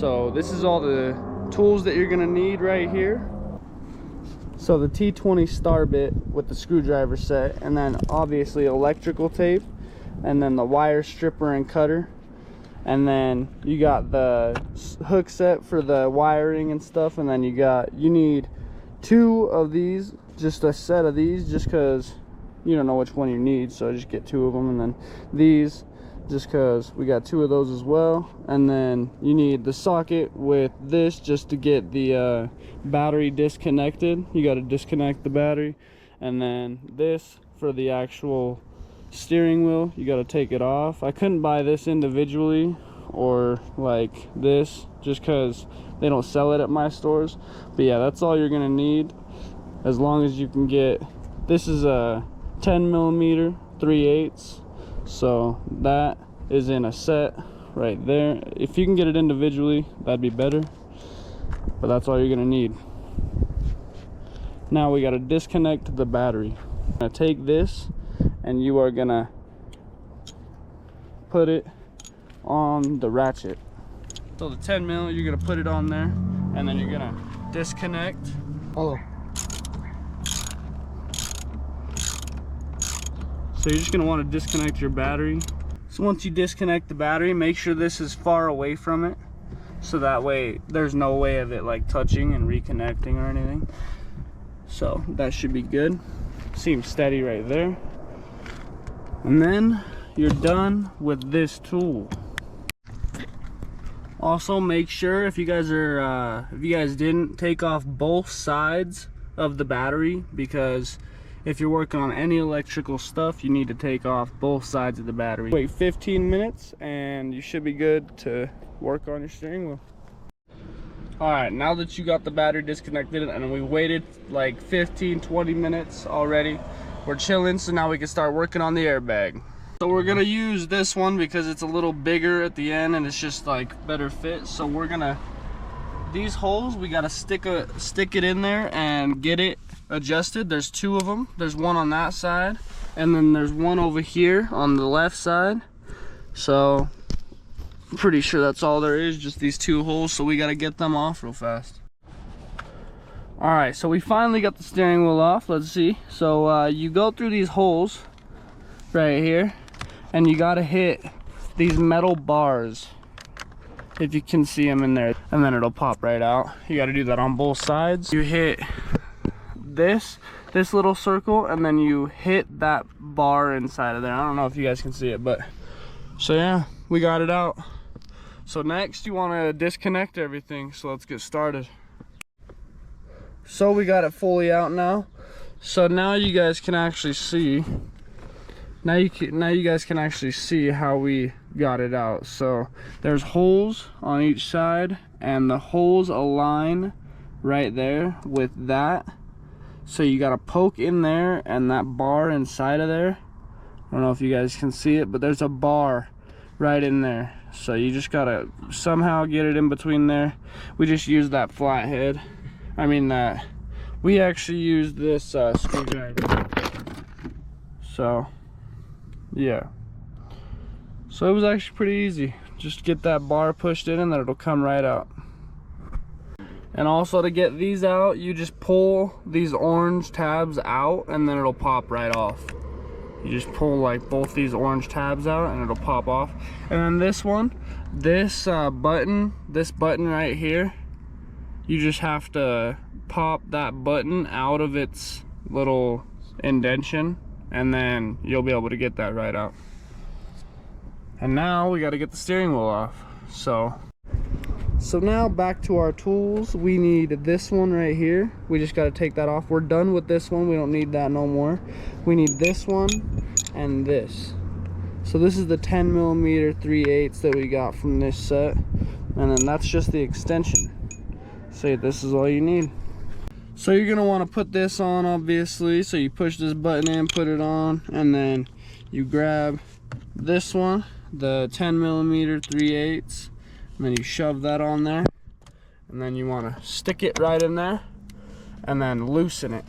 So this is all the tools that you're gonna need right here. So the T20 star bit with the screwdriver set, and then obviously electrical tape, and then the wire stripper and cutter, and then you got the hook set for the wiring and stuff, and then you need 2 of these, just a set of these, just because you don't know which one you need, so just get 2 of them, and then these just because we got 2 of those as well. And then you need the socket with this just to get the battery disconnected. You got to disconnect the battery, and then this for the actual steering wheel, you got to take it off. I couldn't buy this individually or like this just because they don't sell it at my stores, but yeah, that's all you're gonna need. As long as you can get, this is a 10mm 3/8, so that is in a set right there. If you can get it individually, that'd be better, but that's all you're gonna need. Now we got to disconnect the battery. I'm gonna take this, and you are gonna put it on the ratchet. So the 10mm, you're gonna put it on there, and then you're gonna disconnect. Oh. So you're just gonna want to disconnect your battery. So once you disconnect the battery, make sure this is far away from it, so that way there's no way of it like touching and reconnecting or anything. So that should be good. Seems steady right there. And then you're done with this tool. Also make sure, if you guys didn't take off both sides of the battery, because if you're working on any electrical stuff, you need to take off both sides of the battery. Wait 15 minutes and you should be good to work on your steering wheel. Alright, now that you got the battery disconnected and we waited like 15-20 minutes already, we're chilling, so now we can start working on the airbag. So we're gonna use this one because it's a little bigger at the end and it's just like better fit. So we're gonna, these holes, we gotta stick it in there and get it adjusted. There's 2 of them. There's one on that side, and then there's one over here on the left side. So I'm pretty sure that's all there is, just these 2 holes. So we gotta get them off real fast. All right, so we finally got the steering wheel off. Let's see. So you go through these holes right here, and you gotta hit these metal bars, if you can see them in there, and then it'll pop right out. You got to do that on both sides. You hit this little circle, and then you hit that bar inside of there. I don't know if you guys can see it, but so yeah, we got it out. So next you want to disconnect everything, so let's get started. So we got it fully out now. So now you guys can actually see, now you guys can actually see how we got it out. So there's holes on each side, and the holes align right there with that. So you got to poke in there, and that bar inside of there, I don't know if you guys can see it, but there's a bar right in there. So you just gotta somehow get it in between there. We just used that flathead, we actually used this screwdriver. So yeah, so it was actually pretty easy. Just get that bar pushed in, and then it'll come right out. And also, to get these out, you just pull these orange tabs out, and then it'll pop right off. You just pull like both these orange tabs out, and it'll pop off. And then this one, this button right here, you just have to pop that button out of its little indentation, and then you'll be able to get that right out. And now we got to get the steering wheel off. So now back to our tools. We need this one right here. We just got to take that off. We're done with this one. We don't need that no more. We need this one and this. So this is the 10mm 3/8 that we got from this set, and then that's just the extension. So this is all you need. So you're gonna want to put this on, obviously. So you push this button in, put it on, and then you grab this one, the 10mm 3/8, and then you shove that on there, and then you want to stick it right in there, and then loosen it.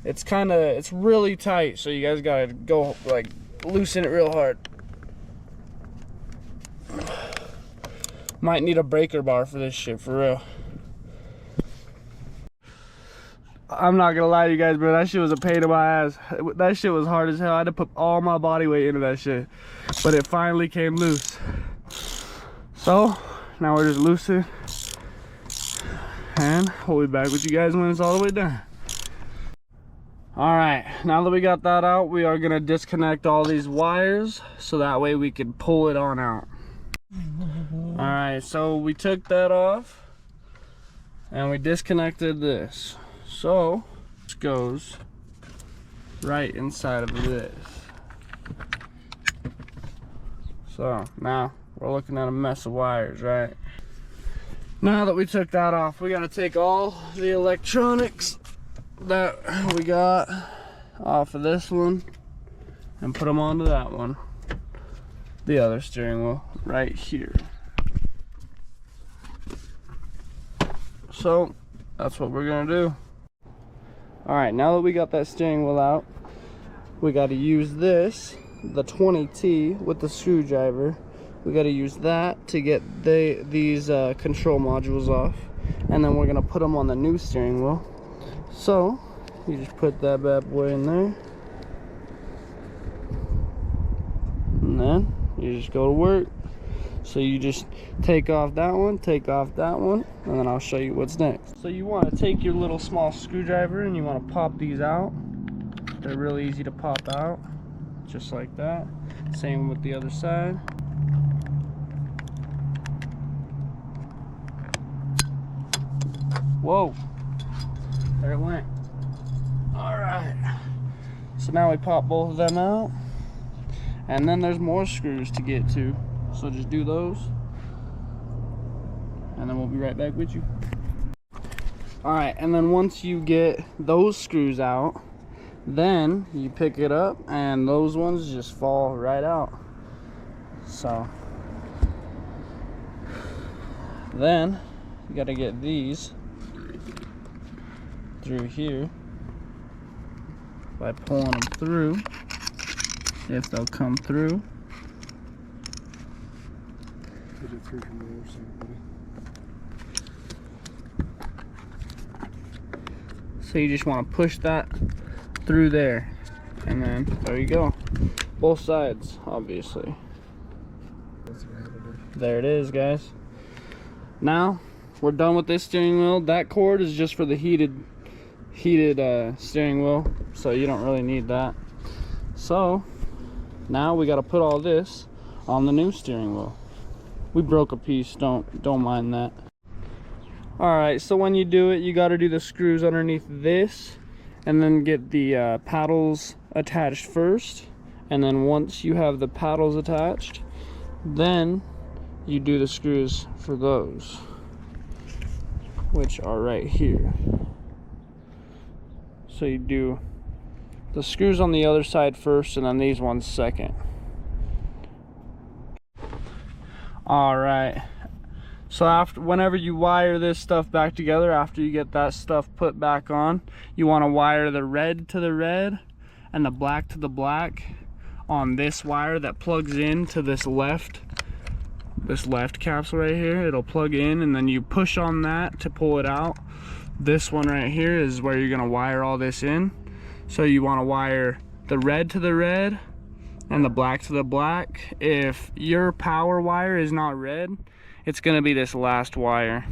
It's really tight, so you guys gotta go like loosen it real hard. Might need a breaker bar for this shit, for real. I'm not gonna lie to you guys, bro, that shit was a pain in my ass. That shit was hard as hell. I had to put all my body weight into that shit. But it finally came loose. So, now we're just loosing. And we'll be back with you guys when it's all the way done. Alright, now that we got that out, we are gonna disconnect all these wires so that way we can pull it on out. Alright, so we took that off and we disconnected this. So this goes right inside of this. So now we're looking at a mess of wires, right? Now that we took that off, we gotta take all the electronics that we got off of this one and put them onto that one, the other steering wheel right here. So that's what we're gonna do. All right, now that we got that steering wheel out, we got to use this, the 20T with the screwdriver. We got to use that to get these control modules off, and then we're gonna put them on the new steering wheel. So you just put that bad boy in there, and then you just go to work. So you just take off that one, and then I'll show you what's next. So you want to take your little small screwdriver and you want to pop these out. They're really easy to pop out, just like that. Same with the other side. Whoa, there it went. All right, so now we pop both of them out, and then there's more screws to get to. So just do those, and then we'll be right back with you. All right, and then once you get those screws out, then you pick it up and those ones just fall right out. So then you got to get these through here by pulling them through, if they'll come through. So you just want to push that through there, and then there you go, both sides, obviously. There it is, guys. Now we're done with this steering wheel. That cord is just for the heated steering wheel, so you don't really need that. So now we got to put all this on the new steering wheel. We broke a piece, don't mind that. All right, so when you do it, you got to do the screws underneath this, and then get the paddles attached first. And then once you have the paddles attached, then you do the screws for those, which are right here. So you do the screws on the other side first, and then these ones second. All right, so whenever you wire this stuff back together, after you get that stuff put back on, you want to wire the red to the red and the black to the black on this wire that plugs into this left capsule right here. It'll plug in, and then you push on that to pull it out. This one right here is where you're gonna wire all this in. So you want to wire the red to the red and the black to the black. If your power wire is not red, it's gonna be this last wire,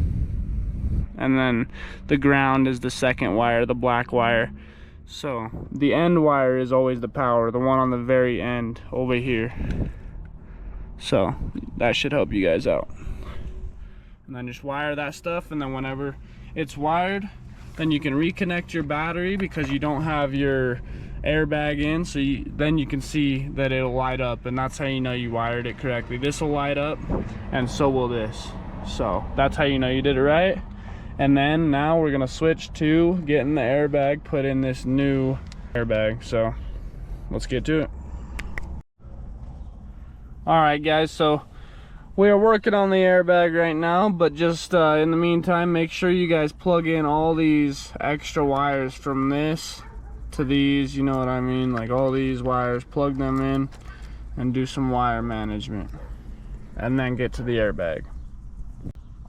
and then the ground is the second wire, the black wire. So the end wire is always the power, the one on the very end over here. So that should help you guys out. And then just wire that stuff, and then whenever it's wired, then you can reconnect your battery, because you don't have your airbag in, so then you can see that it'll light up, and that's how you know you wired it correctly. This will light up, and so will this. So that's how you know you did it right. And then now we're gonna switch to getting the airbag put in this new airbag. So let's get to it. All right, guys, so we are working on the airbag right now, but just in the meantime, make sure you guys plug in all these extra wires from this to these, you know what I mean, like all these wires, plug them in and do some wire management, and then get to the airbag.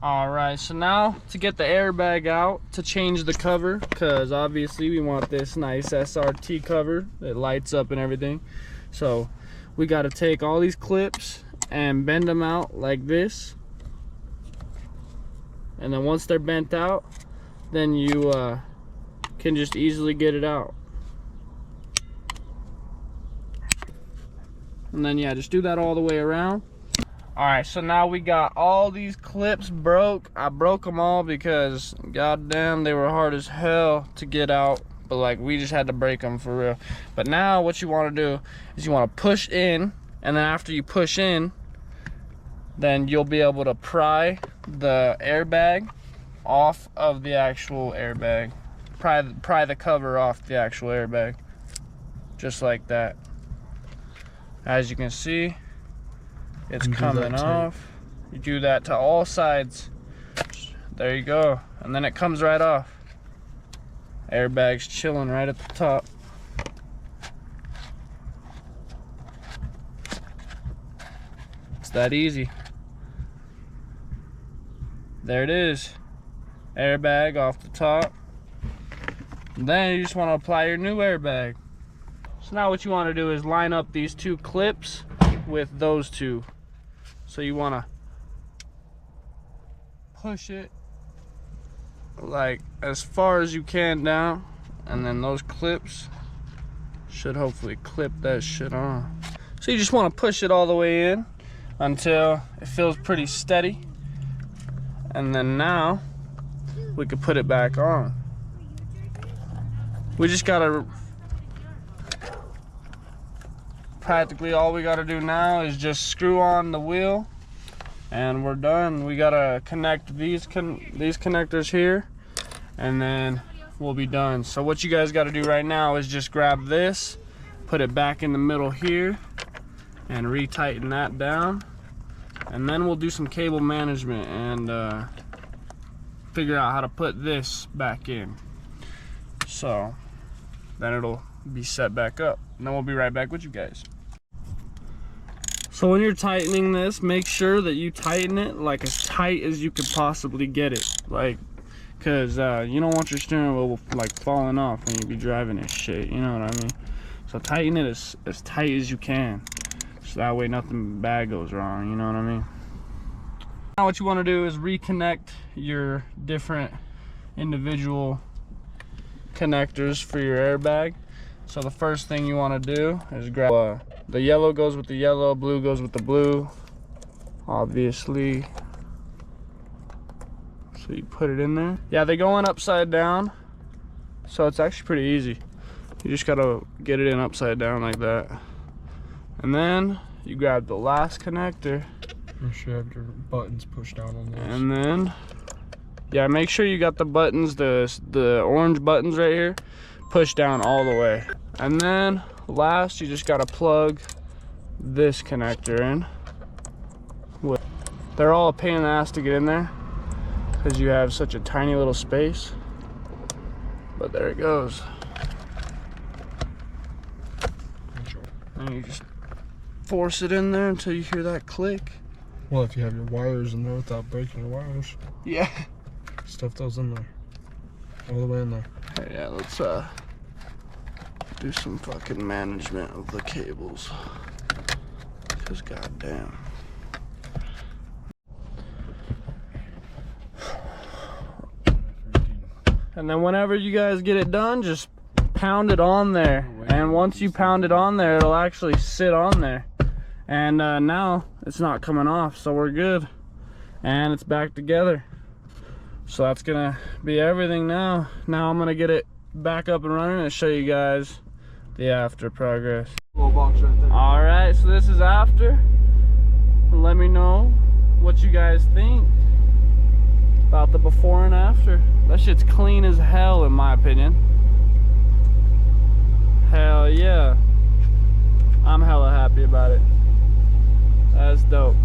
All right, so now to get the airbag out, to change the cover, because obviously we want this nice SRT cover that lights up and everything. So we got to take all these clips and bend them out like this. And then once they're bent out, then you can just easily get it out. And then yeah, just do that all the way around. All right, so now we got all these clips broke. I broke them all because goddamn they were hard as hell to get out, but like we just had to break them for real. But now what you want to do is you want to push in, and then after you push in, then you'll be able to pry the airbag off of the actual airbag. Pry the cover off the actual airbag, just like that. As you can see, it's coming off. You do that to all sides. There you go. And then it comes right off. Airbag's chilling right at the top. It's that easy. There it is. Airbag off the top. And then you just want to apply your new airbag. So now what you want to do is line up these two clips with those two. So you want to push it like as far as you can down, and then those clips should hopefully clip that shit on. So you just want to push it all the way in until it feels pretty steady, and then now we can put it back on. We just gotta, practically all we gotta do now is just screw on the wheel and we're done. We gotta connect these connectors here, and then we'll be done. So what you guys gotta do right now is just grab this, put it back in the middle here, and retighten that down, and then we'll do some cable management and figure out how to put this back in. So then it'll be set back up, and then we'll be right back with you guys. So when you're tightening this, make sure that you tighten it like as tight as you could possibly get it, like, cause you don't want your steering wheel like falling off when you be driving this shit, you know what I mean? So tighten it as tight as you can, so that way nothing bad goes wrong, you know what I mean? Now what you want to do is reconnect your different individual connectors for your airbag. So the first thing you want to do is grab the yellow goes with the yellow, blue goes with the blue, obviously. So you put it in there. Yeah, they go in upside down, so it's actually pretty easy. You just gotta get it in upside down like that, and then you grab the last connector. Make sure you have your buttons pushed down on this. And then, yeah, make sure you got the buttons, the orange buttons right here, push down all the way. And then last, you just gotta plug this connector in. They're all a pain in the ass to get in there because you have such a tiny little space, but there it goes. And you just force it in there until you hear that click. Well, if you have your wires in there without breaking your wires. Yeah. Stuff those in there. All the way in there. Yeah, let's do some fucking management of the cables. Cause goddamn. And then whenever you guys get it done, just pound it on there. And once you pound it on there, it'll actually sit on there. And now it's not coming off, so we're good. And it's back together. So that's gonna be everything now. Now I'm gonna get it back up and running and show you guys the after progress. Little box right there. All right, so this is after. Let me know what you guys think about the before and after. That shit's clean as hell in my opinion. Hell yeah. I'm hella happy about it. That's dope.